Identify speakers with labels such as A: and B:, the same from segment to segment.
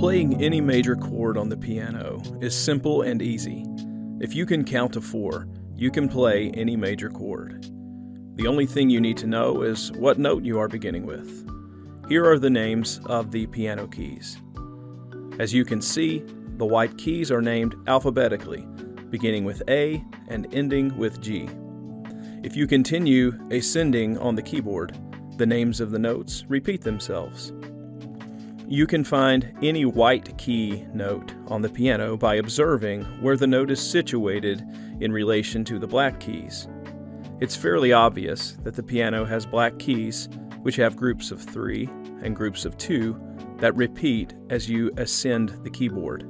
A: Playing any major chord on the piano is simple and easy. If you can count to 4, you can play any major chord. The only thing you need to know is what note you are beginning with. Here are the names of the piano keys. As you can see, the white keys are named alphabetically, beginning with A and ending with G. If you continue ascending on the keyboard, the names of the notes repeat themselves. You can find any white key note on the piano by observing where the note is situated in relation to the black keys. It's fairly obvious that the piano has black keys which have groups of 3 and groups of 2 that repeat as you ascend the keyboard.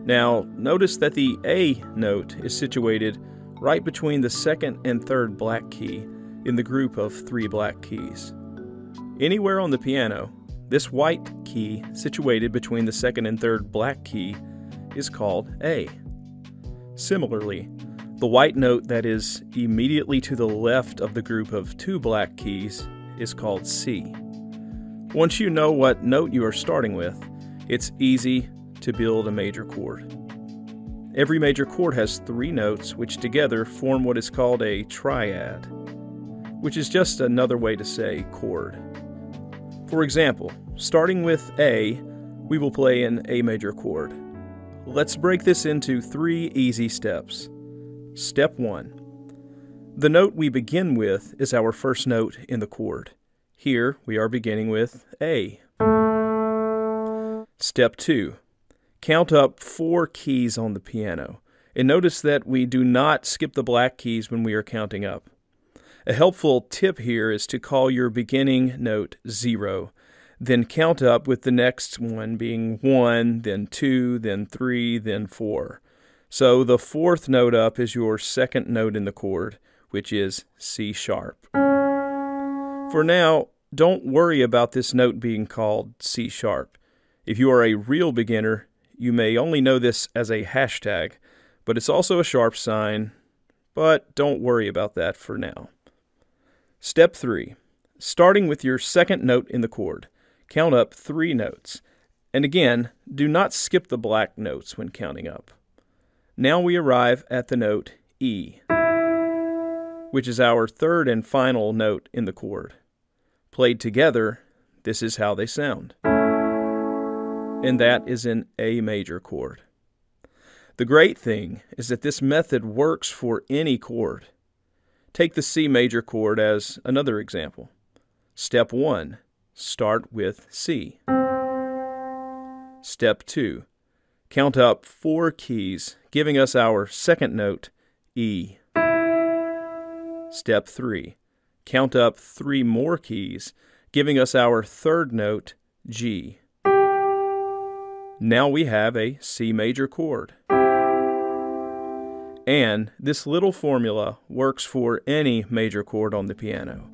A: Now, notice that the A note is situated right between the second and third black key in the group of 3 black keys. Anywhere on the piano, this white key situated between the second and third black key is called A. Similarly, the white note that is immediately to the left of the group of 2 black keys is called C. Once you know what note you are starting with, it's easy to build a major chord. Every major chord has 3 notes which together form what is called a triad, which is just another way to say chord. For example, starting with A, we will play an A major chord. Let's break this into 3 easy steps. Step 1. The note we begin with is our first note in the chord. Here we are beginning with A. Step 2. Count up 4 keys on the piano, and notice that we do not skip the black keys when we are counting up. A helpful tip here is to call your beginning note 0, then count up with the next one being 1, then 2, then 3, then 4. So the 4th note up is your second note in the chord, which is C sharp. For now, don't worry about this note being called C sharp. If you are a real beginner, you may only know this as a hashtag, but it's also a sharp sign, but don't worry about that for now. Step 3. Starting with your second note in the chord, count up 3 notes. And again, do not skip the black notes when counting up. Now we arrive at the note E, which is our 3rd and final note in the chord. Played together, this is how they sound. And that is an A major chord. The great thing is that this method works for any chord. Take the C major chord as another example. Step 1. Start with C. Step 2. Count up 4 keys, giving us our second note, E. Step 3. Count up 3 more keys, giving us our third note, G. Now we have a C major chord. And this little formula works for any major chord on the piano,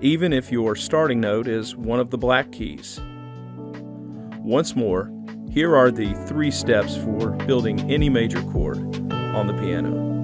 A: even if your starting note is one of the black keys. Once more, here are the 3 steps for building any major chord on the piano.